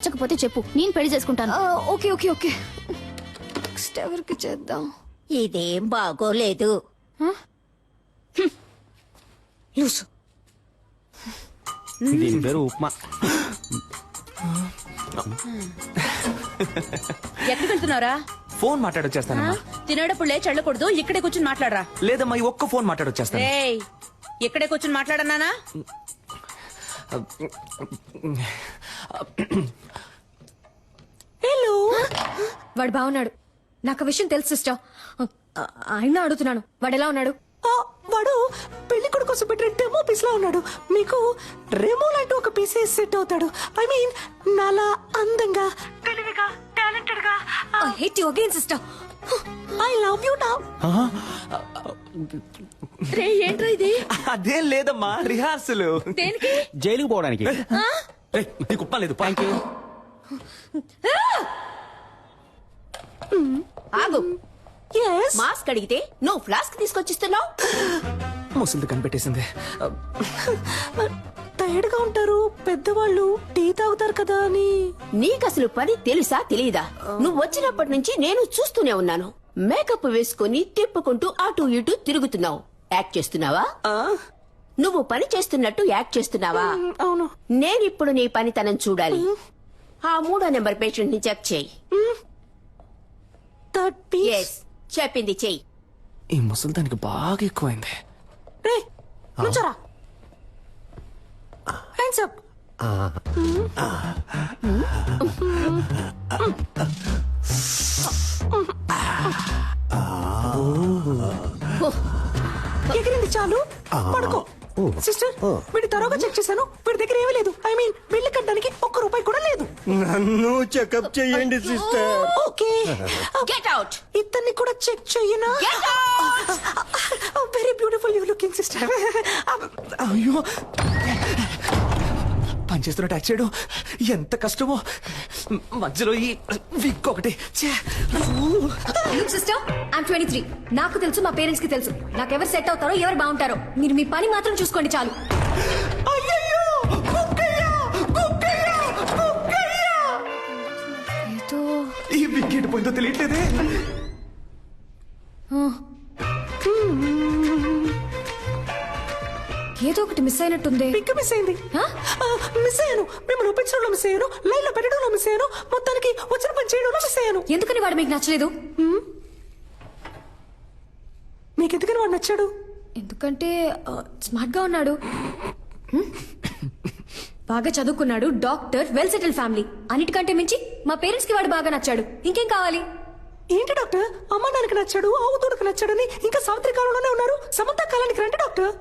నచ్చకపోతే చెప్పు, నేను పెళ్లి చేసుకుంటాను. Okay okay okay. నెక్స్ట్ ఎవరికి చేద్దాం? ఇదేం బాగోలేదు. లూసు. దీని పేరు ఉప్మా. ఎక్కడికి వెళ్తున్నారా? ఫోన్ మాట్లాడొచ్చేస్తానమ్మా. తినేటప్పుడు లేచి వెళ్ళకూడదు, ఇక్కడే కూర్చుని మాట్లాడరా. లేదమ్మా, ఈ ఒక్క ఫోన్ మాట్లాడొచ్చేస్తాను. ఏయ్, ఇక్కడే కూర్చుని మాట్లాడన్నానా? హలో. వాడు బాగున్నాడు, నాకు విషయం తెలుసు సిస్టర్. ఆయన అడుగుతున్నాను, వాడు ఎలా ఉన్నాడు? వాడు పెళ్లి కొడుకు కోసం పెట్టిన డెమో పీస్ లా ఉన్నాడు. మీకు రెమో లాంటి ఒక పీస్ సెట్ అవుతాడు. ఐ మీన్ నాలా అందంగా, తెలివిగా, టాలెంటెడ్ గా. I hate you again sister. I love you now. రే, ఏంట్రా ఇది? అదేం లేదమ్మా, రిహార్సల్. దేనికి? జైలుకి పోవడానికి. నీకు ఉప్మా లేదు. Thank you. ఆగు. yes మాస్క్ అడిగితే నువ్వు ఫ్లాస్క్ తీసుకొచ్చిస్తున్నావు. ముసలిది కనిపెట్టేసింది. టైర్డ్ గా ఉంటారు పెద్దవాళ్ళు, టీ తాగుతారు కదా అని. నీకసలు పని తెలుసా తెలీదా? నువ్వు వచ్చినప్పటి నుంచి నేను చూస్తూనే ఉన్నాను. మేకప్ వేసుకుని తిప్పుకుంటూ అటు ఇటు తిరుగుతున్నావు. యాక్ట్ చేస్తున్నావా? నువ్వు పని చేస్తున్నట్టు యాక్ట్ చేస్తున్నావా? అవును. నేనిప్పుడు నీ పనితనం చూడాలి. ఆ 3వ నెంబర్ పేషెంట్ ని చెక్ చేయి. ఎస్, చెప్పింది చెయ్యి. ఈ ముసలిదానికి బాగా ఎక్కువైంది. రే నుంచోరా. Hands up. ఎగిరింది చాలు, పడుకో. సిస్టర్, వీడి తరోగా చెక్ చేశాను. వీడి దగ్గర ఏమీ లేదు. ఐ మీన్ బిల్లు కట్టడానికి ₹1 కూడా లేదు. నన్ను చెకప్ చేయండి సిస్టర్. Okay, get out. ఇతన్ని కూడా చెక్ చెయ్యనా? Very beautiful you looking sister. అయ్యో, పనిచేస్తున్న ట్యాక్స్ చేయడం ఎంత కష్టమో. మధ్యలో ఈ విక్ ఒకటి. Sister, I'm 23. నాకు తెలుసు, మా పేరెంట్స్ కి తెలుసు నాకెవరు సెట్ అవుతారో, ఎవరు బాగుంటారో. మీరు మీ పని మాత్రం చూసుకోండి చాలు. ఏదో ఈ విక్ ఎటు పోయిందో తెలియట్లేదే. ఏదో ఒకటి మిస్ అయినట్టుంది. పిక్ మిస్ అయింది. మిస్ అయ్యాను. మిమ్మల్ని ఒప్పించడంలో మిస్ అయ్యాను. లైన్ లో పెట్టడంలో మిస్ అయ్యాను. మొత్తానికి వచ్చిన పని చేయడంలో మిస్ అయ్యాను. ఎందుకని వాడు మీకు నచ్చలేదు? మీకు ఎందుకని వాడు నచ్చాడు? ఎందుకంటే స్మార్ట్ గా ఉన్నాడు, బాగా చదువుకున్నాడు, డాక్టర్, వెల్ సెటిల్ ఫ్యామిలీ. అన్నిటికంటే మించి మా పేరెంట్స్ కి వాడు బాగా నచ్చాడు. ఇంకేం కావాలి? ఏంటి డాక్టర్, అమ్మ నాన్నకి నచ్చాడు, ఆవుతోడుకు నచ్చాడని ఇంకా సావిత్రి కాలంలోనే ఉన్నారు. సమంత కాలానికి రండి డాక్టర్.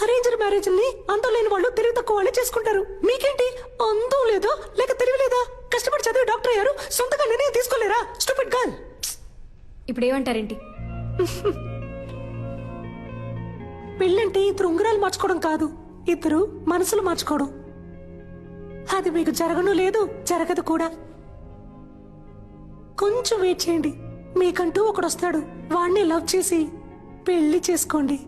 అరేంజ్డ్ మ్యారేజ్ ని అందం లేని వాళ్ళు తెలివి తక్కువ వాళ్ళే చేసుకుంటారు. మీకేంటి, అందం లేదా లేక తెలివి లేదా? కష్టపడి చదివి డాక్టర్ అయ్యారు, సొంతగా నిర్ణయం తీసుకోలేరా? Stupid girl. ఇప్పుడు ఏమంటారేంటి? పెళ్ళంటే ఇద్దరు ఉంగరాలు మార్చుకోవడం కాదు, ఇద్దరు మనసులు మార్చుకోవడం. అది మీకు జరగను లేదు, జరగదు కూడా. కొంచెం వెయిట్ చేయండి, మీకంటూ ఒకడు వస్తాడు. వాణ్ణి లవ్ చేసి పెళ్లి చేసుకోండి.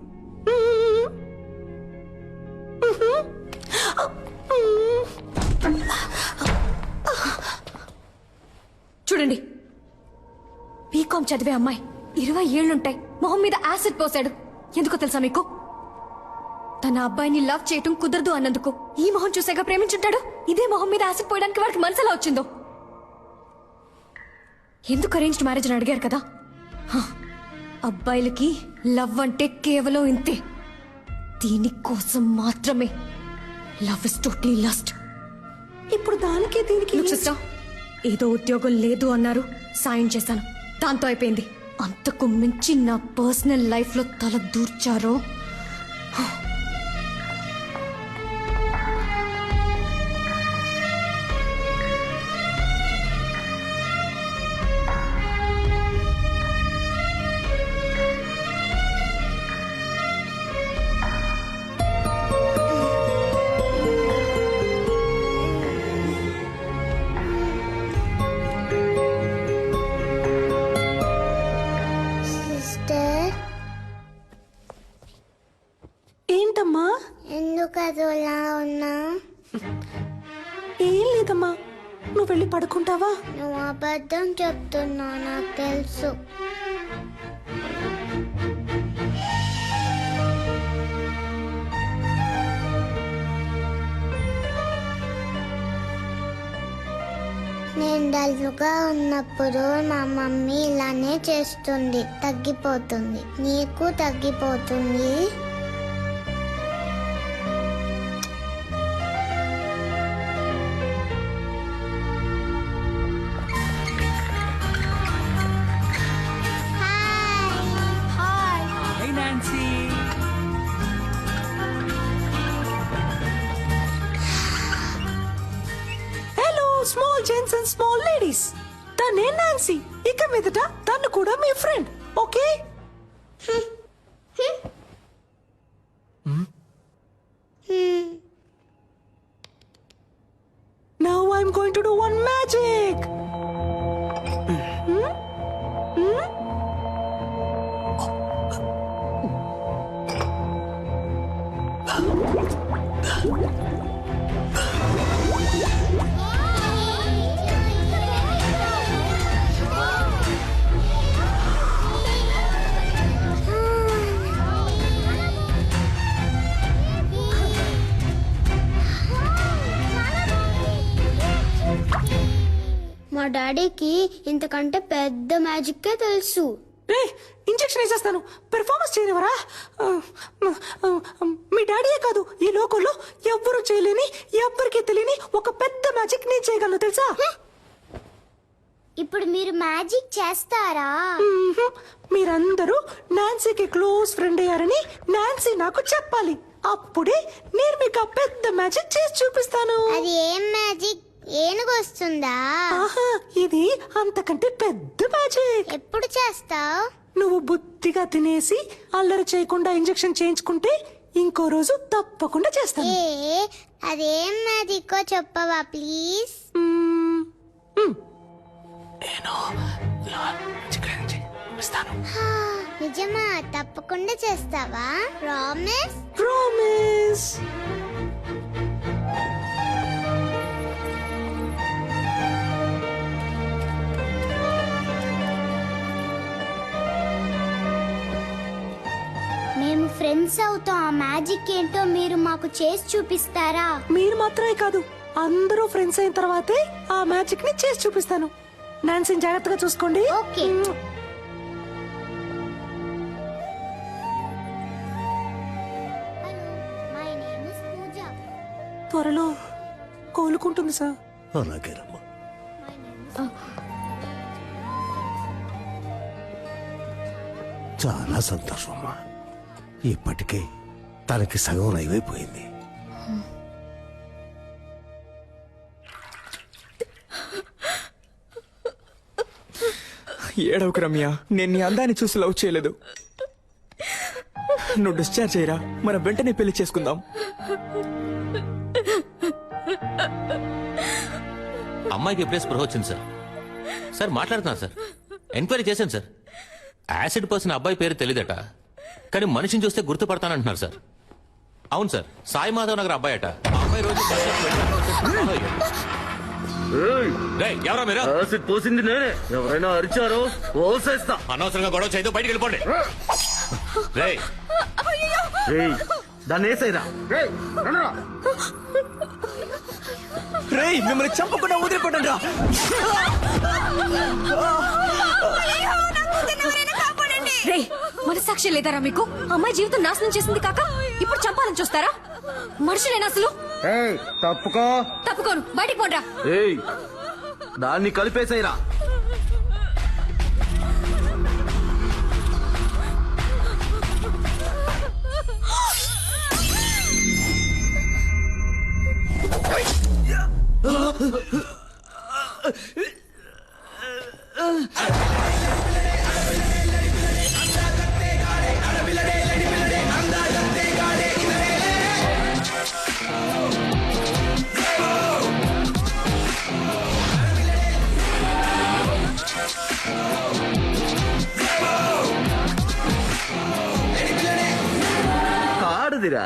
చూడండి, బీకామ్ చదివే అమ్మాయి, 20 ఏళ్లుంటాయి, మొహం మీద యాసిడ్ పోసాడు. ఎందుకో తెలుసా మీకు? తన అబ్బాయిని లవ్ చేయటం కుదరదు అన్నందుకు. ఈ మొహం చూసాక ప్రేమించుంటాడు. ఇదే మొహం మీద యాసిడ్ పోయడానికి వాడికి మనసులా వచ్చిందో. ఎందుకు అరేంజ్డ్ మ్యారేజ్ అని అడిగారు కదా. అబ్బాయిలకి లవ్ అంటే కేవలం ఇంతే. దీనికోసం మాత్రమే. Love is totally lust. ఇప్పుడు దానికి దీనికి సిస్టర్, ఏదో ఉద్యోగం లేదు అన్నారు, సాయం చేశాను, దాంతో అయిపోయింది. అంతకు మించి నా పర్సనల్ లైఫ్ లో తల దూర్చారో. నువ్వు వెళ్ళి పడుకుంటావా? నువ్వు అబద్ధం చెప్తున్నా నాకు తెలుసు. నేను డల్లుగా ఉన్నప్పుడు మా మమ్మీ ఇలానే చేస్తుంది, తగ్గిపోతుంది. నీకు తగ్గిపోతుంది. Hello small gents and small ladies, తనే నాన్సీ. ఇక మీదట తను కూడా మీ friend, okay? Now I'm going to do one magic. మా డాడీకి ఇంతకంటే పెద్ద మ్యాజిక్కే తెలుసు. రే, ఇంజెక్షన్ వేసేస్తాను, పెర్ఫార్మెన్స్ చేయనివరా? మీ డాడీయే కాదు, ఈ లోకంలో ఎవ్వరూ చేయలేని, ఎవ్వరికీ తెలియని ఒక పెద్ద మ్యాజిక్ నేను చేయగలను, తెలుసా? ఇప్పుడు మీరు మ్యాజిక్ చేస్తారా? మీరందరూ నాన్సీకి క్లోజ్ ఫ్రెండ్ అయ్యారని నాన్సీ నాకు చెప్పాలి. అప్పుడే నేను మీకు ఆ పెద్ద మ్యాజిక్ చేసి చూపిస్తాను. అది ఏం మ్యాజిక్? ఏనుగొస్తుందా? ఆహా, ఇది అంతకంటే పెద్ద మ్యాజిక్. ఎప్పుడు చేస్తావు? నువ్వు బుద్ధిగా తినేసి అల్లరి చేయకుండా ఇంజెక్షన్ చేయించుకుంటే ఇంకో రోజు తప్పకుండా చేస్తాను. అదేం మ్యాజిక్కో చెప్పవా ప్లీజ్? నిజమా? తప్పకుండా చేస్తావా? ప్రామిస్? ప్రామిస్. మేము ఫ్రెండ్స్ అవుతాం. ఆ మ్యాజిక్ ఏంటో మీరు మాకు చేసి చూపిస్తారా? మీరు మాత్రమే కాదు, అందరూ ఫ్రెండ్స్ అయిన తర్వాతే ఆ మ్యాజిక్ ని చేసి చూపిస్తాను. నాన్సీని జాగ్రత్తగా చూసుకోండి. ఓకే. మై నేమ్ ఇస్ పూజ. త్వరలో కోలుకుంటుంది సార్. అలాగేనమ్మా. చాలా సంతోషం అమ్మా. ఇప్పటికే తనకి సగం నయమైపోయింది. ఏడవకు రమ్య, నేను నీ అందాన్ని చూసి లవ్ చేయలేదు. నువ్వు డిశ్చార్జ్ అయ్యరా, మనం వెంటనే పెళ్లి చేసుకుందాం. అమ్మాయికి ఎప్పుడే స్పృహ వచ్చింది సార్. సార్ మాట్లాడుతున్నా సార్, ఎంక్వైరీ చేశాను సార్. యాసిడ్ పోసిన అబ్బాయి పేరు తెలియదట, కానీ మనిషిని చూస్తే గుర్తుపడతానంటున్నారు సార్. అవును సార్, సాయి మాధవ్ నగర్ అబ్బాయి అట. ఆ అబ్బాయి రోజు ఎవరా మీరు? యాసిడ్ పోసింది నేనే. ఎవరైనా అరిచారో ఓసేస్తా. అనవసరంగా గొడవ చేయదు, బయటికి వెళ్ళిపోండి. రేయ్, దాన్ని వేసేరా. రేయ్, మిమ్మల్ని చంపకుండా వదిలిపెట్టండి రా. రే, మనసాక్షి లేదారా మీకు? అమ్మాయి జీవితం నాశనం చేసింది కాక ఇప్పుడు చంపాలని చూస్తారా? మనుషులేనా అసలు? తప్పుకో. తప్పుకోను, బయటికి పోండ్రా. దాన్ని కలిపేసేరా. కాడుదిరా.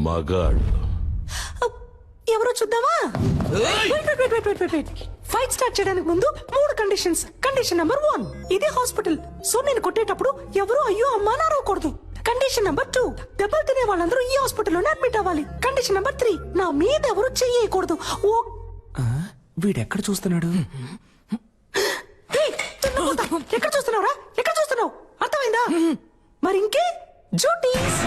మగాడు ఎవరో చూద్దామా? ఫైట్ స్టార్ట్ చేయడానికి ముందు 3 కండిషన్స్. కండిషన్ నెంబర్ 1, ఇది హాస్పిటల్, సో నేను కొట్టేటప్పుడు ఎవరు అయ్యో అమ్మా నారవకూడదు. కండిషన్ నెంబర్ 2, దెబ్బలు తినే వాళ్ళందరూ ఈ హాస్పిటల్లోనే అడ్మిట్ అవ్వాలి. కండిషన్ నెంబర్ 3, నా మీద ఎవరు చెయ్యకూడదు. ఓ వీడెక్కడ చూస్తున్నాడు? ఏయ్, దున్నపోతా. ఎక్కడ చూస్తున్నావురా? ఎక్కడ చూస్తున్నావు? అర్థమైందా? మరి ఇంకే డ్యూటీస్.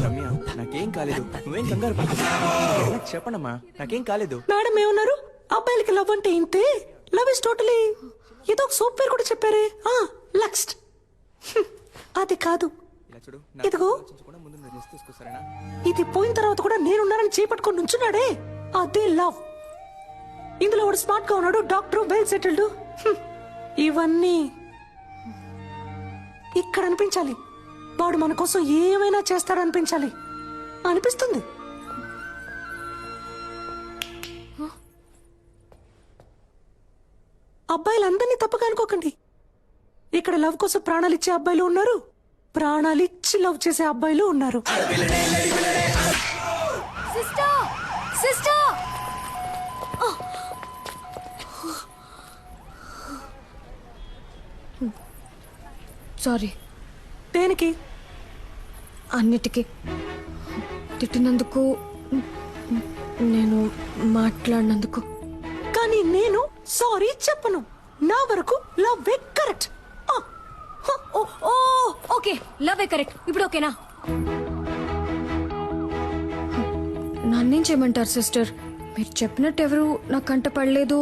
రమ్య, నాకేం కాలేదు, నువ్వేం కంగారు పడకు. చెప్పండమ్మా, నాకేం కాలేదు. మేడం ఏమన్నారు? అబ్బాయిలకి లవ్ అంటే ఇంతే, లవ్ ఇస్ టోటలీ. ఏదో ఒక సాఫ్ట్వేర్ కూడా చెప్పారే, లక్స్ట్. అది కాదు, ఇదిగో ఇది పోయిన తర్వాత కూడా నేనున్నానని చేపట్టుకొని నుంచున్నాడే, అదే లవ్. ఇందులో వాడు స్మార్ట్ గా ఉన్నాడు, డాక్టర్, వెల్ సెటిల్డ్. ఇవన్నీ ఇక్కడ అనిపించాలి. వాడు మన కోసం ఏమైనా చేస్తాడనిపించాలి అనిపిస్తుంది. అబ్బాయిలందరినీ తప్పగా అనుకోకండి. ఇక్కడ లవ్ కోసం ప్రాణాలు ఇచ్చే అబ్బాయిలు ఉన్నారు, ప్రాణాలు ఇచ్చి లవ్ చేసే అబ్బాయిలు ఉన్నారు. Sister, sister. సారీ. దేనికి? అన్నిటికీ తిట్టినందుకు, నేను మాట్లాడినందుకు. కానీ నేను సారీ చెప్పను. నా వరకు love correct. Okay, love correct. ఇప్పుడు ఓకేనా? నన్నేం చేయమంటారు సిస్టర్? మీరు చెప్పినట్టు ఎవరు నా కంట పడలేదు,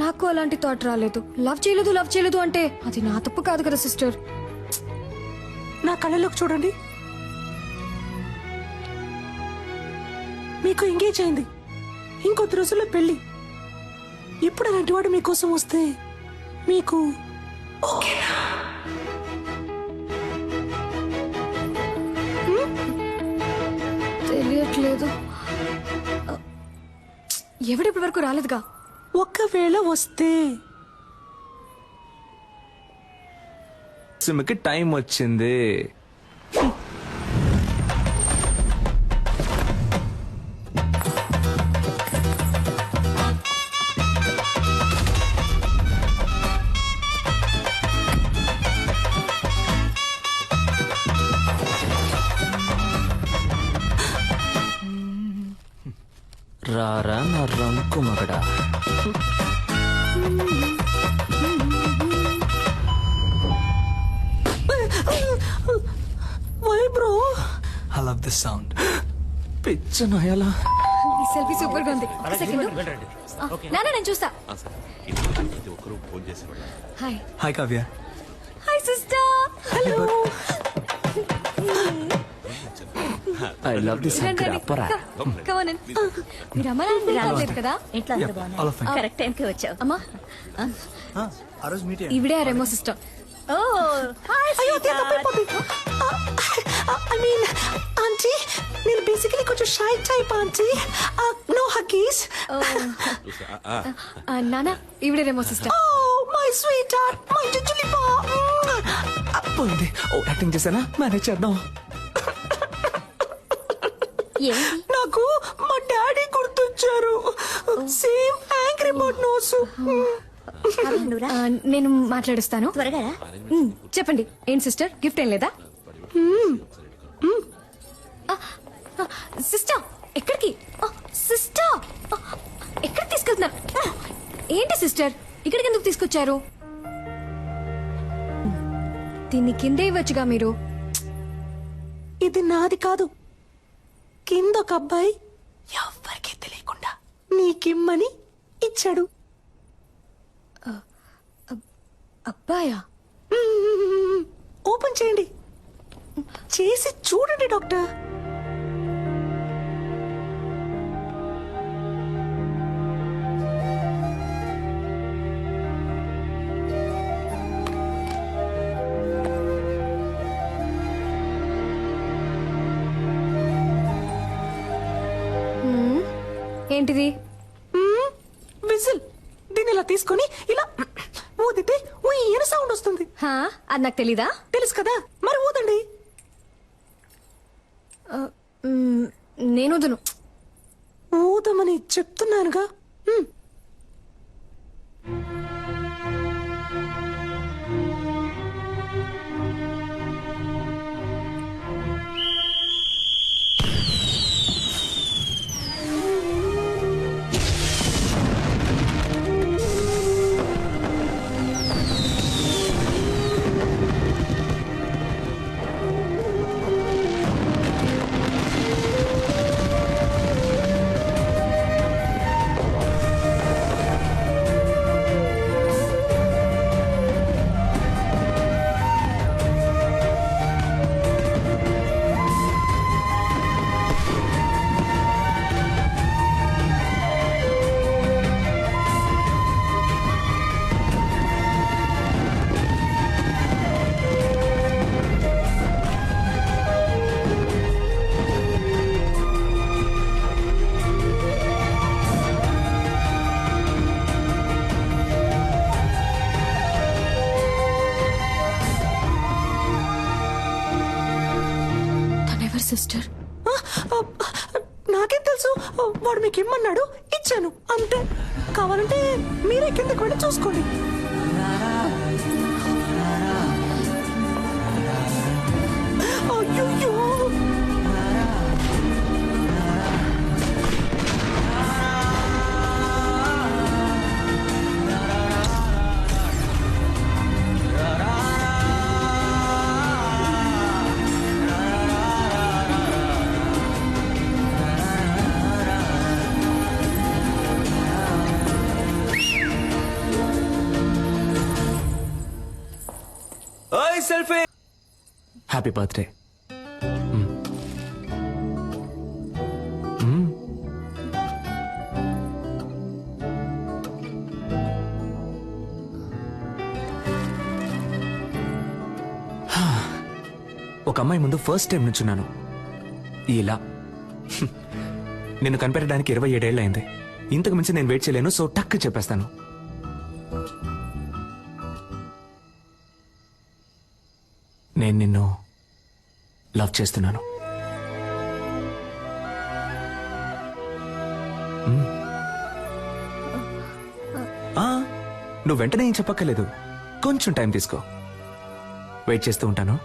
నాకు అలాంటి థాట్ రాలేదు. లవ్ చేయలేదు అంటే అది నా తప్పు కాదు కదా సిస్టర్. నా కళ్ళలోకి చూడండి. మీకు ఎంగేజ్ అయింది, ఇంకొద్ది రోజుల్లో పెళ్లి. ఇప్పుడు అలాంటి వాడు మీకోసం వస్తే మీకు ఓకేనా? తెలియట్లేదు. ఎవడిప్పటి వరకు రాలేదుగా. ఒకవేళ వస్తే సిమ్కి టైం వచ్చింది. రారా నా రంకు మగడా. Why bro? I love this sound. పిచ్చ నాయాలా. ఈ సెల్ఫీ సూపర్ గా ఉంది. ఒక సెకండ్. నాన్న నేను చూస్తా. Hi. Hi Kavya. Hi sister. Hello. I love this అప్పరా. Come on in. మీరు అమ్మ నాన్న రాలేదు కదా? ఇంట్లో అంతా బాగున్నా? కరెక్ట్ టైంకి వచ్చావు. అమ్మా, ఆ రోజు మీట్ ఈవిడే రెమో సిస్టర్. ఓ హాయ్ అయ్యో, అదే తప్పైపోయింది. ఐ మీన్ ఆంటీ, నేను బేసికలీ కొంచెం shy type aunty. No huggies. నాన్న, ఈవిడే Remo sister. Oh, my sweetheart, my jujuli pa. పోయింది. ఓ యాక్టింగ్ చేశానా? మేనేజ్ చేద్దాం. నాకు మా డాడీ గుర్తొచ్చారు. Same angry bird nose. నేను మాట్లాడుస్తాను. త్వరగా రా. చెప్పండి, ఏంటి సిస్టర్, గిఫ్ట్ ఏం లేదా? సిస్టర్ ఎక్కడికి? సిస్టర్ ఎక్కడికి తీసుకెళ్తున్నారు? ఏంటి సిస్టర్, ఇక్కడికి ఎందుకు తీసుకొచ్చారు? దీన్ని కిందే ఇవ్వచ్చుగా మీరు. ఇది నాది కాదు. కింద ఒక అబ్బాయి ఎవ్వరికీ తెలియకుండా నీకిమ్మని ఇచ్చాడు. అబ్బాయా? ఓపెన్ చేయండి, చేసి చూడండి డాక్టర్. ఏంటిది? విజిల్. దీన్ని ఇలా తీసుకొని ఇలా ఊదితే ఉయ్యన సౌండ్ వస్తుంది. హా, అది నాకు తెలీదా? తెలుసు కదా, మరి ఊదండి. నేను వదును. ఊదమని చెప్తున్నానుగా. సిస్టర్, నాకేం తెలుసు? వాడు మీకు ఇమ్మన్నాడు, ఇచ్చాను అంతే. కావాలంటే మీరే కిందకి వెళ్ళి చూసుకోండి. అయ్యో, సెల్ఫీ. Happy birthday. ఒక అమ్మాయి ముందు ఫస్ట్ టైం నుంచున్నాను. ఇలా నిన్ను కనిపెట్టడానికి 27 ఏళ్ళు అయింది. ఇంతకు మించి నేను వెయిట్ చేయలేను. సో టక్ చెప్పేస్తాను. నేను నిన్ను లవ్ చేస్తున్నాను. నువ్వు వెంటనే ఏం చెప్పక్కర్లేదు. కొంచెం టైం తీసుకో. వెయిట్ చేస్తూ ఉంటాను.